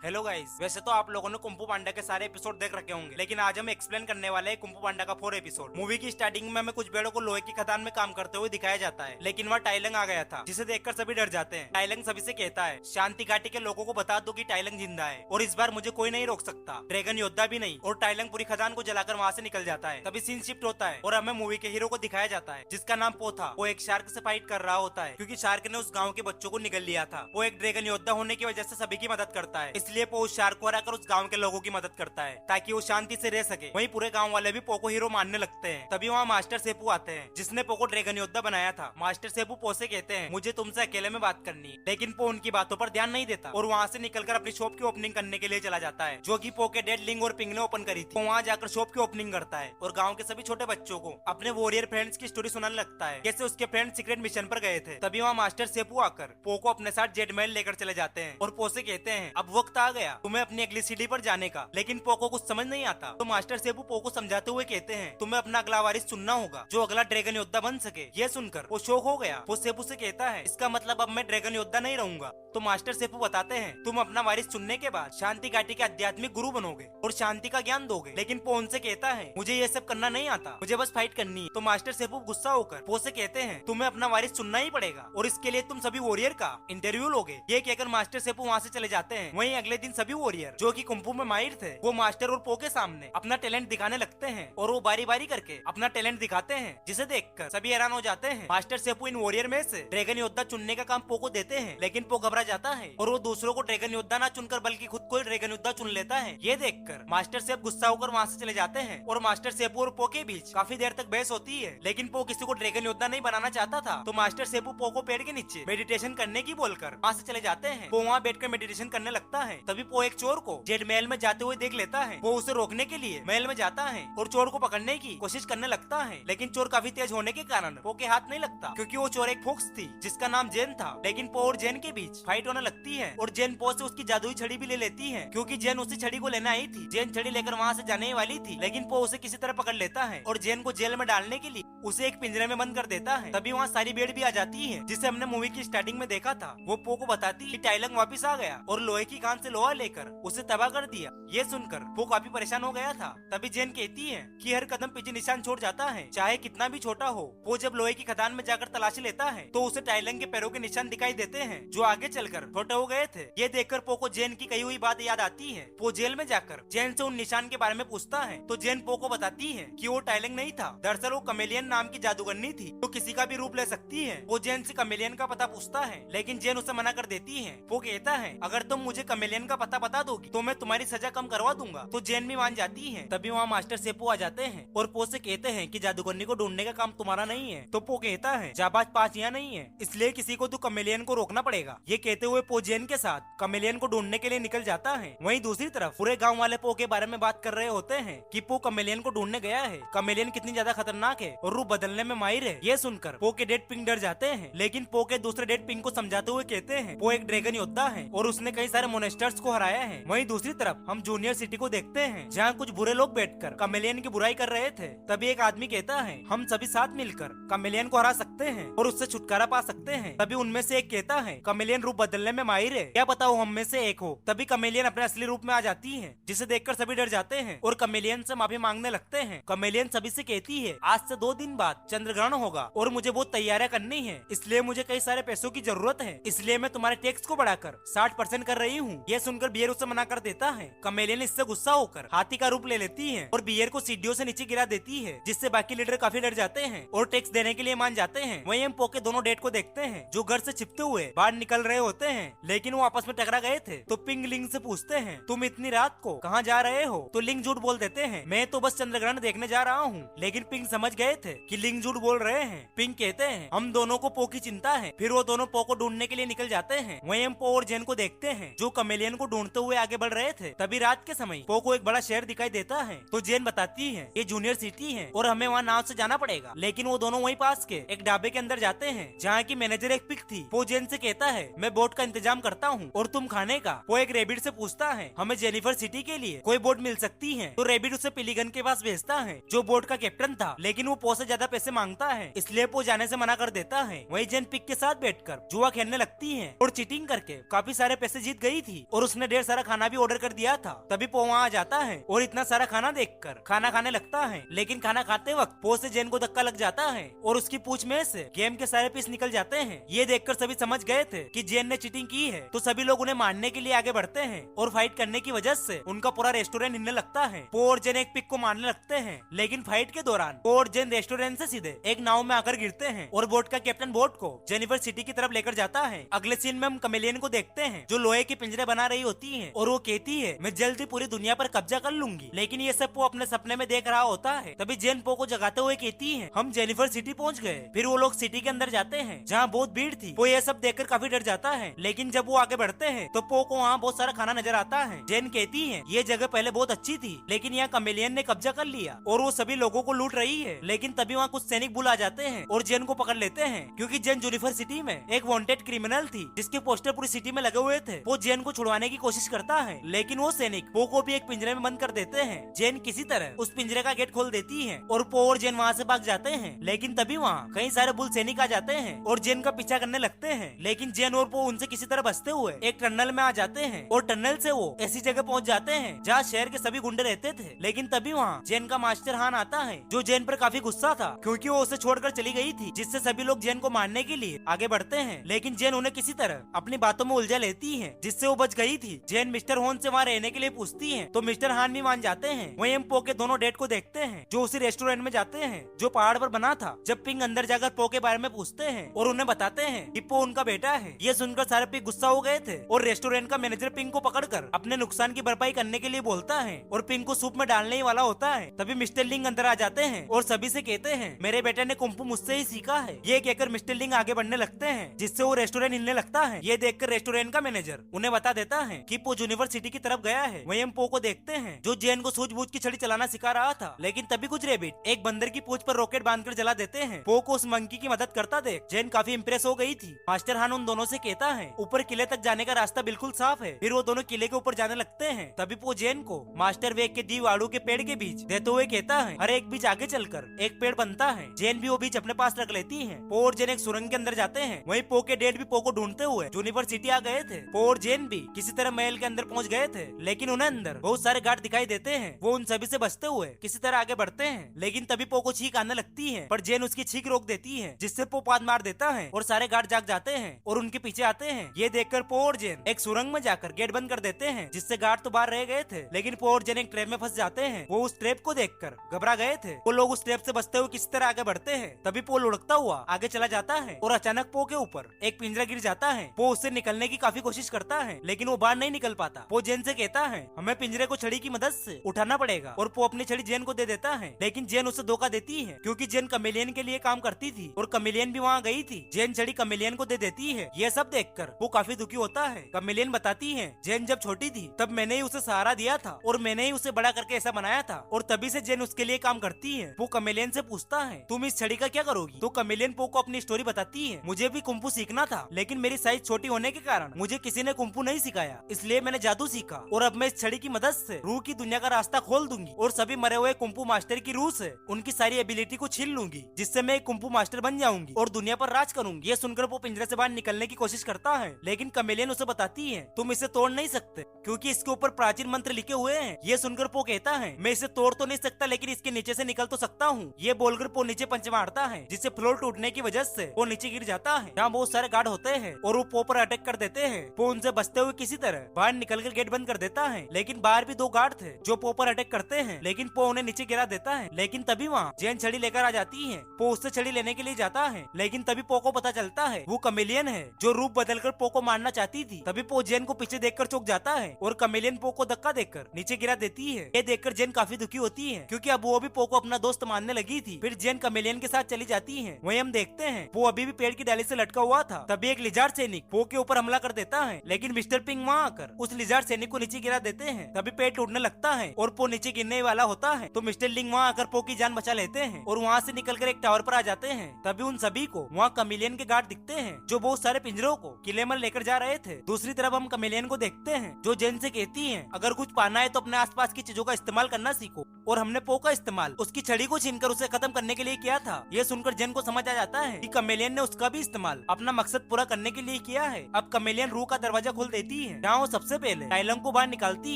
Hello guys, वैसे तो आप लोगों ने कुंफू पांडा के सारे एपिसोड देख रखे होंगे, लेकिन आज हम एक्सप्लेन करने वाले हैं कुंफू पांडा का 4 एपिसोड। मूवी की स्टार्टिंग में हमें कुछ भेड़ों को लोहे की खदान में काम करते हुए दिखाया जाता है, लेकिन वहाँ टाइलंग आ गया था, जिसे देखकर सभी डर जाते हैं। टाइलंग सभी से कहता है, शांति घाटी के लोगों को बता दो कि टाइलंग जिंदा है और इस बार मुझे कोई नहीं रोक सकता, ड्रैगन योद्धा भी नहीं। और टाइलंग पूरी खदान को जलाकर वहाँ से निकल जाता है। तभी सीन शिफ्ट होता है और हमें मूवी के हीरो को दिखाया जाता है, जिसका नाम पो था। वो एक शार्क से फाइट कर रहा होता है, क्योंकि शार्क ने उस गाँव के बच्चों को निगल लिया था। वो एक ड्रैगन योद्धा होने की वजह से सभी की मदद करता है, इसलिए पो उस शार्क को हराकर उस गांव के लोगों की मदद करता है, ताकि वो शांति से रह सके। वहीं पूरे गांव वाले भी पो को हीरो मानने लगते हैं। तभी वहाँ मास्टर सेपू आते हैं, जिसने पो को ड्रैगन योद्धा बनाया था। मास्टर सेपू पो से कहते हैं, मुझे तुमसे अकेले में बात करनी है, लेकिन पो उनकी बातों पर ध्यान नहीं देता और वहाँ से निकलकर अपनी शॉप की ओपनिंग करने के लिए चला जाता है, जो कि पो के डैड लिंग और पिंग ने ओपन करी थी। वहाँ जाकर शॉप की ओपनिंग करता है और गाँव के सभी छोटे बच्चों को अपने वॉरियर फ्रेंड्स की स्टोरी सुनाने लगता है, कैसे उसके फ्रेंड सीक्रेट मिशन पर गए थे। तभी वहाँ मास्टर सेपू आकर पो को अपने साथ जेड महल लेकर चले जाते हैं और पो से कहते हैं, अब वक्त आ गया तुम्हें अपनी अगली सीढ़ी पर जाने का। लेकिन पो को कुछ समझ नहीं आता, तो मास्टर सेबू पो को समझाते हुए कहते हैं, तुम्हें अपना अगला वारिस चुनना होगा, जो अगला ड्रैगन योद्धा बन सके। ये सुनकर वो शौक हो गया। वो सेबू से कहता है, इसका मतलब अब मैं ड्रैगन योद्धा नहीं रहूंगा। तो मास्टर सेबू बताते हैं, तुम अपना वारिस चुनने के बाद शांति घाटी के आध्यात्मिक गुरु बनोगे और शांति का ज्ञान दोगे। लेकिन पो उनसे कहता है, मुझे ये सब करना नहीं आता, मुझे बस फाइट करनी है। तो मास्टर सेबू गुस्सा होकर पो से कहते हैं, तुम्हें अपना वारिस चुनना ही पड़ेगा और इसके लिए तुम सभी वॉरियर का इंटरव्यू लोगे। ये कहकर मास्टर सेबू वहाँ से चले जाते हैं। वहीं अगले दिन सभी वॉरियर जो कि कुंफू में माहिर थे, वो मास्टर और पो के सामने अपना टैलेंट दिखाने लगते हैं और वो बारी बारी करके अपना टैलेंट दिखाते हैं, जिसे देखकर सभी हैरान हो जाते हैं। मास्टर सेपू इन वॉरियर में से ड्रैगन योद्धा चुनने का काम पो को देते हैं, लेकिन पो घबरा जाता है और वो दूसरों को ड्रैगन योद्धा ना चुनकर बल्कि खुद को ड्रैगन योद्धा चुन लेता है। ये देखकर मास्टर सेप गुस्सा होकर वहाँ से चले जाते हैं और मास्टर सेपू और पो के बीच काफी देर तक बहस होती है, लेकिन पो किसी को ड्रैगन योद्धा नहीं बनाना चाहता था। तो मास्टर सेपू पो को पेड़ के नीचे मेडिटेशन करने की बोलकर वहाँ से चले जाते हैं। पो वहाँ बैठकर मेडिटेशन करने लगता है। तभी पो एक चोर को जेड महल में जाते हुए देख लेता है। वो उसे रोकने के लिए महल में जाता है और चोर को पकड़ने की कोशिश करने लगता है, लेकिन चोर काफी तेज होने के कारण पो के हाथ नहीं लगता, क्योंकि वो चोर एक फोक्स थी जिसका नाम जेन था। लेकिन पो और जेन के बीच फाइट होने लगती है और जेन पो से उसकी जादुई छड़ी भी ले लेती है, क्योंकि जेन उसी छड़ी को लेने आई थी। जेन छड़ी लेकर वहाँ से जाने वाली थी, लेकिन पो उसे किसी तरह पकड़ लेता है और जेन को जेल में डालने के लिए उसे एक पिंजरे में बंद कर देता है। तभी वहाँ सारी भेड़ भी आ जाती है, जिसे हमने मूवी की स्टार्टिंग में देखा था। वो पो को बताती कि टाइलंग वापिस आ गया और लोहे की खान से लोहा लेकर उसे तबाह कर दिया। ये सुनकर पो काफी परेशान हो गया था। तभी जेन कहती है कि हर कदम पीछे निशान छोड़ जाता है, चाहे कितना भी छोटा हो। वो जब लोहे की खदान में जाकर तलाशी लेता है तो उसे टाइलंग के पैरों के निशान दिखाई देते हैं, जो आगे चलकर छोटे हो गए थे। ये देखकर पो को जेन की कही हुई बात याद आती है। पो जेल में जाकर जेन से उन निशान के बारे में पूछता है, तो जेन पो को बताती है कि वो टाइलंग नहीं था, दरअसल वो कमेलियन नाम की जादूगरनी थी, तो किसी का भी रूप ले सकती है। वो जेन से कमेलियन का पता पूछता है, लेकिन जेन उसे मना कर देती है। वो कहता है, अगर तुम मुझे कमेलियन का पता बता दोगी तो मैं तुम्हारी सजा कम करवा दूंगा। तो जेन भी मान जाती है। तभी वहाँ मास्टर सेपू आ जाते हैं और पो से कहते हैं कि जादूगरनी को ढूंढने का काम तुम्हारा नहीं है। तो पो कहता है, जाबाज पांच यहाँ नहीं है, इसलिए किसी को तो कमेलियन को रोकना पड़ेगा। ये कहते हुए पो जेन के साथ कमेलियन को ढूंढने के लिए निकल जाता है। वहीं दूसरी तरफ पूरे गाँव वाले पो के बारे में बात कर रहे होते हैं कि पो कमेलियन को ढूंढने गया है, कमेलियन कितनी ज्यादा खतरनाक है और रूप बदलने में माहिर है। ये सुनकर पो के डेड पिंग डर जाते हैं, लेकिन पो के दूसरे डेड पिंग को समझाते हुए कहते हैं, वो एक ड्रैगन योद्धा है और उसने कई सारे मोनेस्टर्स को हराया है। वहीं दूसरी तरफ हम जूनियर सिटी को देखते हैं, जहाँ कुछ बुरे लोग बैठकर कमेलियन की बुराई कर रहे थे। तभी एक आदमी कहता है, हम सभी साथ मिलकर कमेलियन को हरा सकते हैं और उससे छुटकारा पा सकते हैं। तभी उनमें से एक कहता है, कमेलियन रूप बदलने में माहिर है, क्या पता वो हम में से एक हो। तभी कमेलियन अपने असली रूप में आ जाती है, जिसे देखकर सभी डर जाते हैं और कमेलियन से माफी मांगने लगते हैं। कमेलियन सभी से कहती है, आज से 2 दिन बाद चंद्रग्रहण होगा और मुझे बहुत तैयारियां करनी है, इसलिए मुझे कई सारे पैसों की जरूरत है, इसलिए मैं तुम्हारे टैक्स को बढ़ाकर 60% कर रही हूँ। ये सुनकर बियर उसे मना कर देता है। कमेलियन इससे गुस्सा होकर हाथी का रूप ले लेती है और बियर को सीढ़ियों से नीचे गिरा देती है, जिससे बाकी लीडर काफी डर जाते हैं और टैक्स देने के लिए मान जाते हैं। वहीं हम पो के दोनों डेट को देखते हैं, जो घर से छिपते हुए बाहर निकल रहे होते हैं, लेकिन वो आपस में टकरा गए थे। तो पिंग लिंग से पूछते हैं, तुम इतनी रात को कहाँ जा रहे हो? तो लिंग झूठ बोल देते हैं, मैं तो बस चंद्रग्रहण देखने जा रहा हूँ। लेकिन पिंग समझ गए थे कि लिंग झूठ बोल रहे हैं। पिंग कहते हैं, हम दोनों को पो की चिंता है। फिर वो दोनों पो को ढूंढने के लिए निकल जाते हैं। वहीं हम पो और जेन को देखते हैं, जो कमेलियन को ढूंढते हुए आगे बढ़ रहे थे। तभी रात के समय पो को एक बड़ा शहर दिखाई देता है। तो जेन बताती है, ये जूनियर सिटी है और हमें वहाँ नाव से जाना पड़ेगा। लेकिन वो दोनों वहीं पास के एक ढाबे के अंदर जाते हैं, जहाँ की मैनेजर एक पिग थी। वो जेन से कहता है, मैं बोट का इंतजाम करता हूँ और तुम खाने का। वो एक रेबिट से पूछता है, हमें जेनिफर सिटी के लिए कोई बोट मिल सकती है? तो रेबिट उसे पिलीगन के पास भेजता है, जो बोट का कैप्टन था। लेकिन वो पो से ज्यादा पैसे मांगता है, इसलिए पो जाने से मना कर देता है। वही जेन पिक के साथ बैठकर जुआ खेलने लगती है और चीटिंग करके काफी सारे पैसे जीत गई थी और उसने ढेर सारा खाना भी ऑर्डर कर दिया था। तभी पो वहाँ आ जाता है और इतना सारा खाना देखकर खाना खाने लगता है, लेकिन खाना खाते वक्त पो से जेन को धक्का लग जाता है और उसकी पूंछ में से गेम के सारे पीस निकल जाते हैं। ये देखकर सभी समझ गए थे कि जेन ने चीटिंग की है, तो सभी लोग उन्हें मारने के लिए आगे बढ़ते हैं और फाइट करने की वजह से उनका पूरा रेस्टोरेंट हिलने लगता है। पो और जेन एक पिक को मारने लगते हैं, लेकिन फाइट के दौरान पो और जेन रेस्टोरेंट से सीधे एक नाव में आकर गिरते हैं और बोट का कैप्टन बोट को जेनिफर सिटी की तरफ लेकर जाता है। अगले सीन में हम कमेलियन को देखते हैं जो लोहे के पिंजरे बना रही होती है और वो कहती है मैं जल्दी पूरी दुनिया पर कब्जा कर लूंगी, लेकिन ये सब पो अपने सपने में देख रहा होता है। तभी जेन पो को जगाते हुए कहती है हम जेनिफर सिटी पहुंच गए। फिर वो लोग सिटी के अंदर जाते हैं जहाँ बहुत भीड़ थी। वो ये सब देखकर काफी डर जाता है, लेकिन जब वो आगे बढ़ते हैं तो पो को वहाँ बहुत सारा खाना नजर आता है। जेन कहती है ये जगह पहले बहुत अच्छी थी, लेकिन यहाँ कमेलियन ने कब्जा कर लिया और वो सभी लोगों को लूट रही है। लेकिन तभी वहाँ कुछ सैनिक बुल आ जाते हैं और जेन को पकड़ लेते हैं, क्योंकि जेन जेनिफर सिटी में एक वांटेड क्रिमिनल थी जिसके पोस्टर पूरी सिटी में लगे हुए थे। वो जेन को छुड़वाने की कोशिश करता है, लेकिन वो सैनिक पो को भी एक पिंजरे में बंद कर देते हैं। जेन किसी तरह उस पिंजरे का गेट खोल देती है और पो और जेन वहाँ से भाग जाते हैं, लेकिन तभी वहाँ कई सारे बुल सैनिक आ जाते हैं और जेन का पीछा करने लगते हैं। लेकिन जेन और पो उनसे किसी तरह बचते हुए एक टनल में आ जाते हैं और टनल से वो ऐसी जगह पहुंच जाते हैं जहाँ शहर के सभी गुंडे रहते थे। लेकिन तभी वहाँ जेन का मास्टर हान आता है जो जेन पर काफी गुस्सा था, क्योंकि वो उसे छोड़कर चली गई थी, जिससे सभी लोग जेन को मारने के लिए आगे बढ़ते हैं। लेकिन जेन उन्हें किसी तरह अपनी बातों में उलझा लेती है, जिससे वो बच गई थी। जेन मिस्टर होन से वहाँ रहने के लिए पूछती है तो मिस्टर हान भी मान जाते हैं। वहीं हम पो के दोनों डेट को देखते हैं जो उसी रेस्टोरेंट में जाते हैं जो पहाड़ पर बना था। जब पिंग अंदर जाकर पो के बारे में पूछते हैं और उन्हें बताते हैं कि पो उनका बेटा है। ये सुनकर सारे पिंग गुस्सा हो गए थे और रेस्टोरेंट का मैनेजर पिंग को पकड़कर अपने नुकसान की भरपाई करने के लिए बोलता है और पिंग को सूप में डालने ही वाला होता है। तभी मिस्टर लिंग अंदर आ जाते हैं और सभी से कहते हैं मेरे बेटे ने कुंफू मुझसे ही सीखा है। ये कहकर मिस्टर लिंग आगे बढ़ने लगते हैं, जिससे वो रेस्टोरेंट हिलने लगता है। ये देखकर रेस्टोरेंट का मैनेजर उन्हें बता देता है कि पो यूनिवर्सिटी की तरफ गया है। वहीं हम पो को देखते हैं जो जेन को सूझबूझ की छड़ी चलाना सिखा रहा था, लेकिन तभी कुछ रेबिट एक बंदर की पूंछ पर रॉकेट बांधकर जला देते हैं। पो को उस मंकी की मदद करता देख जेन काफी इंप्रेस हो गई थी। मास्टर हान उन दोनों से कहता है ऊपर किले तक जाने का रास्ता बिल्कुल साफ है। फिर वो दोनों किले के ऊपर जाने लगते हैं। तभी पो जेन को मास्टर वेग के दी आड़ू के पेड़ के बीच देते हुए कहता है हर एक बीच आगे चलकर एक पेड़ बनता है। जेन भी वो बीच अपने पास रख लेती है। पो और जेन एक सुरंग के अंदर जाते हैं। वहीं पो के डैड भी पो को ढूंढते हुए यूनिवर्सिटी आ गए थे। पो और जेन भी किसी तरह महल के अंदर पहुंच गए थे, लेकिन उन्हें अंदर बहुत सारे गार्ड दिखाई देते हैं। वो उन सभी से बचते हुए किसी तरह आगे बढ़ते हैं, लेकिन तभी पो को छींक आने लगती है, पर जेन उसकी छींक रोक देती है, जिससे पो पाद मार देता है और सारे गार्ड जाग जाते हैं और उनके पीछे आते हैं। ये देखकर पो और जेन एक सुरंग में जाकर गेट बंद कर देते हैं, जिससे गार्ड तो बाहर रह गए थे, लेकिन पो और जेन एक ट्रैप में फंस जाते हैं। वो उस ट्रैप को देखकर घबरा गए थे। वो लोग उस ट्रैप से बचते हुए किसी तरह आगे बढ़ते हैं। तभी पो लुढ़कता हुआ आगे चला जाता है और अचानक पो के ऊपर एक पिंजरा गिर जाता है। पो उससे निकलने की काफी कोशिश करता है, लेकिन वो बाहर नहीं निकल पाता। पो जेन से कहता है हमें पिंजरे को छड़ी की मदद से उठाना पड़ेगा, और पो अपनी छड़ी जेन को दे देता है, लेकिन जेन उसे धोखा देती है क्योंकि जेन कमेलियन के लिए काम करती थी और कमेलियन भी वहाँ गई थी। जेन छड़ी कमेलियन को दे देती है। ये सब देखकर वो काफी दुखी होता है। कमेलियन बताती है जेन जब छोटी थी तब मैंने ही उसे सहारा दिया था और मैंने ही उसे बड़ा करके ऐसा बनाया था, और तभी से जेन उसके लिए काम करती है। वो कमेलियन से पूछता है तुम इस छड़ी का क्या करोगी? तो कमेलियन पो को अपनी स्टोरी बताती है मुझे भी कुंफू सीखना था, लेकिन मेरी साइज छोटी होने के कारण मुझे किसी ने कुंफू नहीं सिखाया, इसलिए मैंने जादू सीखा और अब मैं इस छड़ी की मदद से रूह की दुनिया का रास्ता खोल दूंगी और सभी मरे हुए कुंफू मास्टर की रूह से उनकी सारी एबिलिटी को छीन लूंगी, जिससे मैं एक कुंफू मास्टर बन जाऊंगी और दुनिया पर राज करूंगी। ये सुनकर वो पिंजरे से बाहर निकलने की कोशिश करता है, लेकिन कमेलियन उसे बताती है तुम इसे तोड़ नहीं सकते क्योंकि इसके ऊपर प्राचीन मंत्र लिखे हुए हैं। ये सुनकर पो कहता है मैं इसे तोड़ तो नहीं सकता, लेकिन इसके नीचे से निकल तो सकता हूँ। ये बोलकर पो नीचे पंच मारता है, जिससे फ्लोर टूटने की वजह से वो नीचे गिर जाता है, जहाँ बहुत सारे गार्ड होते हैं और वो पो पर अटैक कर देते हैं। पो उनसे बचते हुए किसी तरह बाहर निकलकर गेट बंद कर देता है, लेकिन बाहर भी दो गार्ड थे जो पो पर अटैक करते हैं, लेकिन पो उन्हें नीचे गिरा देता है। लेकिन तभी वहाँ जेन छड़ी लेकर आ जाती है। पो उससे छड़ी लेने के लिए जाता है, लेकिन तभी पो को पता चलता है वो कमेलियन है जो रूप बदलकर पो को मारना चाहती थी। तभी पो जेन को पीछे देखकर चौंक जाता है और कमेलियन पो को धक्का देकर नीचे गिरा देती है। ये देखकर जेन काफी दुखी होती है क्योंकि अब वो भी पो को अपना दोस्त मानने लगी थी। फिर जेन कमेलियन के साथ चली जाती है। वहीं हम देखते हैं वो अभी भी पेड़ की डाली से लटका हुआ था। तभी एक लिजार्ड सैनिक पो के ऊपर हमला कर देता है, लेकिन मिस्टर पिंग वहाँ आकर उस लिजार्ड सैनिक को नीचे गिरा देते हैं। तभी पेड़ टूटने लगता है और पो नीचे गिरने वाला होता है, तो मिस्टर लिंग वहाँ आकर पो की जान बचा लेते हैं और वहाँ से निकलकर एक टावर पर आ जाते हैं। तभी उन सभी को वहाँ कमेलियन के गार्ड दिखते हैं जो बहुत सारे पिंजरों को किले में लेकर जा रहे थे। दूसरी तरफ हम कमेलियन को देखते हैं जो जेन से कहती है अगर कुछ पाना है तो अपने आसपास की चीजों का इस्तेमाल करना सीखो और हमने पो का इस्तेमाल उसकी छड़ी को छीनकर उसे खत्म करने के लिए किया था। ये सुनकर जेन को समझ आ जाता है कि कमेलियन ने उसका भी इस्तेमाल अपना मकसद पूरा करने के लिए किया है। अब कमेलियन रू का दरवाजा खोल देती है, जहाँ वो सबसे पहले टाइलंग को बाहर निकालती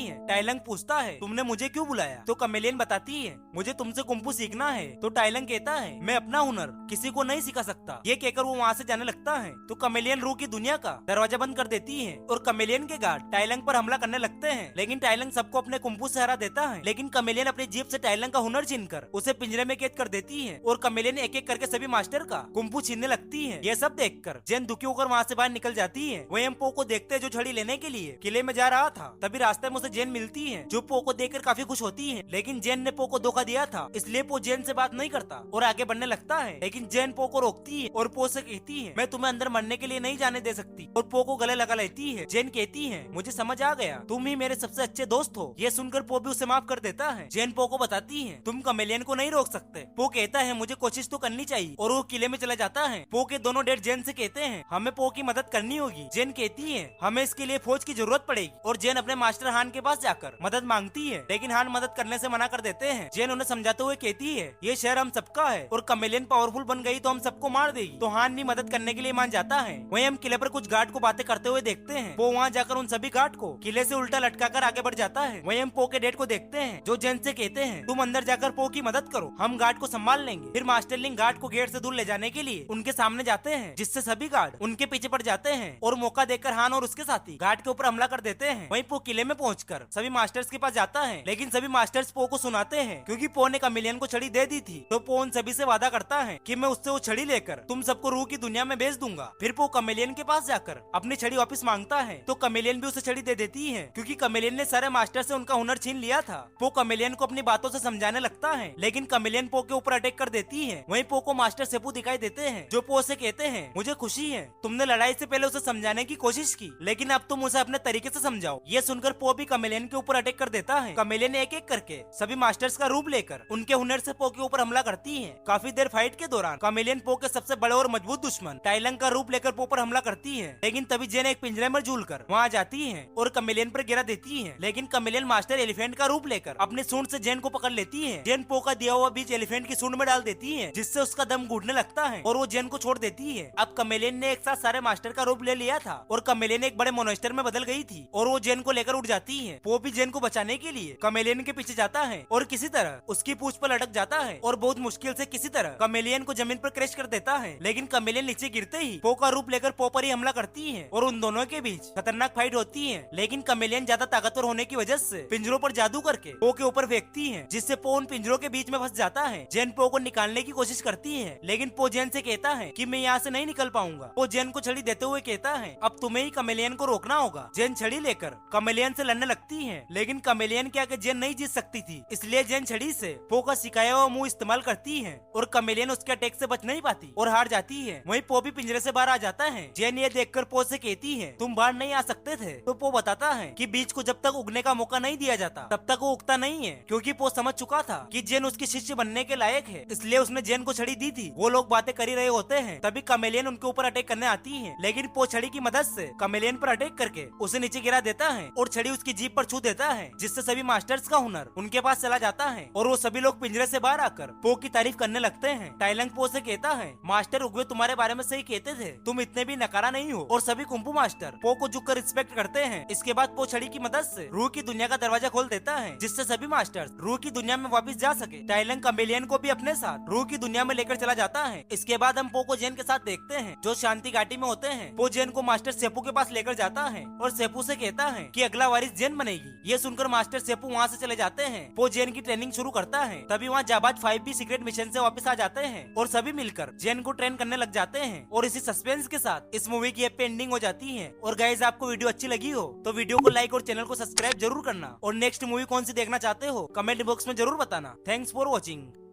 है। टाइलंग पूछता है तुमने मुझे क्यों बुलाया, तो कमेलियन बताती है मुझे तुमसे कुंफू सीखना है। तो टाइलंग कहता है मैं अपना हुनर किसी को नहीं सिखा सकता। ये कहकर वो वहाँ से जाने लगता है। तो कमेलियन रू की दुनिया का दरवाजा बंद कर देती है और कमेलियन के गार्ड टाइलंग पर हमला करने लगते हैं, लेकिन टाइलंग सबको अपने कुंफू से हरा देता है। लेकिन कमेलियन अपनी जीभ से टाइलंग का हुनर छीनकर उसे पिंजरे में कैद कर देती है और कमेलियन एक एक करके सभी मास्टर का कुंफू छीनने लगती है। ये सब देखकर जेन दुखी होकर वहाँ से बाहर निकल जाती है। वही हम पो को देखते हैं जो छड़ी लेने के लिए किले में जा रहा था। तभी रास्ते में उसे जेन मिलती है जो पो को देखकर काफी खुश होती है, लेकिन जेन ने पो को धोखा दिया था इसलिए पो जेन से बात नहीं करता और आगे बढ़ने लगता है। लेकिन जेन पो को रोकती है और पो से कहती है मैं तुम्हें अंदर मरने के लिए नहीं जाने दे सकती और पो को गले लगा लेती है। जेन कहती है मुझे समझ आ गया, तुम ही मेरे सबसे अच्छे दोस्त हो। ये सुनकर पो भी उसे माफ कर देता है। जेन पो को बताती है तुम कमेलियन को नहीं रोक सकते। पो कहता है मुझे कोशिश तो करनी चाहिए और वो किले में चला जाता है। पो के दोनों डेड जेन से कहते हैं हमें पो की मदद करनी होगी। जेन कहती है हमें इसके लिए फौज की जरूरत पड़ेगी और जेन अपने मास्टर हान के पास जाकर मदद मांगती है, लेकिन हान मदद करने से मना कर देते हैं। जेन उन्हें समझाते हुए कहती है ये शहर हम सबका है और कमेलियन पावरफुल बन गई तो हम सबको मार देगी। तो हान भी मदद करने के लिए मान जाता है। वहीं हम किले पर कुछ गार्ड को बातें करते हुए देखते हैं। वो वहाँ जाकर उन सभी गार्ड को किले से उल्टा लटकाकर आगे बढ़ जाता है। वहीं हम पो के डेड को देखते हैं जो जेन से कहते हैं तुम अंदर जाकर पो की मदद करो, हम गार्ड को संभाल लेंगे। फिर मास्टरलिंग गार्ड को गेट से दूर ले जाने के लिए उनके सामने जाते हैं, जिससे सभी गार्ड उनके पीछे पड़ जाते हैं और मौका देकर हान और उसके साथी गार्ड के ऊपर हमला कर देते हैं। वहीं पो किले में पहुंचकर सभी मास्टर्स के पास जाता है, लेकिन सभी मास्टर्स पो को सुनाते हैं क्योंकि पो ने कमेलियन को छड़ी दे दी थी। तो पो उन सभी से वादा करता है कि मैं उससे वो छड़ी लेकर तुम सबको रूह की दुनिया में भेज दूंगा। फिर पो कमेलियन के पास जाकर अपनी छड़ी वापस मांगता है तो कमेलियन भी उसे छड़ी दे देती है क्योंकि कमेलियन ने सारे मास्टर से उनका हुनर छीन लिया था। पो कमेलियन को अपनी बातों से समझाने लगता है, लेकिन कमेलियन पो के ऊपर अटैक कर देती है। वहीं पो को मास्टर सेपू दिखाई देते हैं जो पो से कहते हैं मुझे खुशी है तुमने लड़ाई से पहले उसे समझाने की कोशिश की, लेकिन अब तुम उसे अपने तरीके से समझाओ। ये सुनकर पो भी कमेलियन के ऊपर अटैक कर देता है। कमेलियन एक एक करके सभी मास्टर्स का रूप लेकर उनके हुनर से पो के ऊपर हमला करती है। काफी देर फाइट के दौरान कमेलियन पो के सबसे बड़े और मजबूत दुश्मन टाइलंग का रूप लेकर पो पर हमला करती है, लेकिन तभी जेन एक पिंजरे में झूलकर वहाँ जाती है और कमेलियन पर गिरा देती है। लेकिन कमेलियन मास्टर एलिफेंट का रूप लेकर अपनी सूंड से जेन को पकड़ लेती है। जेन पो का दिया हुआ बीज एलिफेंट की सूंड में डाल देती है, जिससे उसका दम घुटने लगता है और वो जेन को छोड़ देती है। अब कमेलियन ने एक साथ सारे मास्टर का रूप ले लिया था और कमेलियन एक बड़े मोनेस्टर में बदल गई थी और वो जेन को लेकर उड़ जाती है। पो भी जेन को बचाने के लिए कमेलियन के पीछे जाता है और किसी तरह उसकी पूंछ पर लटक जाता है और बहुत मुश्किल से किसी तरह कमेलियन को जमीन पर क्रैश कर देता है। लेकिन कमेलियन नीचे गिरते ही पो का रूप लेकर पो पर ही हमला करती है और उन दोनों के बीच खतरनाक फाइट होती है। लेकिन कमेलियन ज्यादा ताकतवर होने की वजह से पिंजरों पर जादू करके पो के ऊपर फेंकती है, जिससे पो उन पिंजरों के बीच में फंस जाता है। जेन पो को निकालने की कोशिश करती है, लेकिन पो जेन से कहता है कि मैं यहाँ से नहीं निकल पाऊंगा। पो जेन को छड़ी देते हुए कहता है अब तुम्हें ही कमेलियन को रोकना होगा। जेन छड़ी लेकर कमेलियन से लड़ने लगती है, लेकिन कमेलियन के आगे जेन नहीं जीत सकती थी, इसलिए जेन छड़ी से पो का सिखाया हुआ मुंह इस्तेमाल करती है और कमेलियन उसके अटैक से बच नहीं पाती और हार जाती है। वहीं पो भी पिंजरे से बाहर आ जाता है। जेन ये देखकर पो से कहती है तुम बाहर नहीं आ सकते थे। तो पो बताता है कि बीज को जब तक उगने का मौका नहीं दिया जाता तब तक वो उगता नहीं है, क्योंकि पो समझ चुका था कि जेन उसकी शिष्य बनने के लायक है, इसलिए उसने जेन को छड़ी दी थी। वो लोग बातें कर ही रहे होते हैं, तभी कमेलियन उनके ऊपर अटैक करने आती है, लेकिन पो छड़ी की मदद से कमेलियन पर अटैक करके उसे नीचे गिरा देता है और छड़ी उसकी जीभ पर छू देता है, जिससे सभी मास्टर्स का हुनर उनके पास चला जाता है और वो सभी लोग पिंजरे से बाहर आकर पो की तारीफ करने लगते हैं। टाइलंग पो से कहता है मास्टर उगवे तुम्हारे बारे में सही कहते थे, तुम इतने भी नकारा नहीं हो। और सभी कुंफू मास्टर पो को झुककर रिस्पेक्ट करते हैं। इसके बाद पो छड़ी की मदद से रूह की दुनिया का दरवाजा खोल देता है, जिससे सभी मास्टर्स रूह की दुनिया में वापस जा सके। टाइलंग कमेलियन को भी अपने साथ रूह की दुनिया में लेकर चला जाता है। इसके बाद हम पो को जेन के साथ देखते हैं जो शांति घाटी में होते हैं। पो जेन को मास्टर सेपू के पास लेकर जाता है और सेपू से कहता है कि अगला वारिस जेन बनेगी। ये सुनकर मास्टर सेपू वहाँ से चले जाते हैं। पो जेन की ट्रेनिंग शुरू करता है, तभी वहाँ जाबाज 5 भी सीक्रेट मिशन से वापस आ जाते हैं और सभी मिलकर जेन को ट्रेन करने लग जाते हैं। और इसी सस्पेंस के साथ इस मूवी की हैप्पी एंडिंग हो जाती है। और गाइस आपको वीडियो अच्छी लगी हो तो वीडियो को लाइक और चैनल को सब्सक्राइब जरूर करना और नेक्स्ट मूवी कौन सी देखना चाहते हो कमेंट बॉक्स में जरूर बताना। Thanks for watching.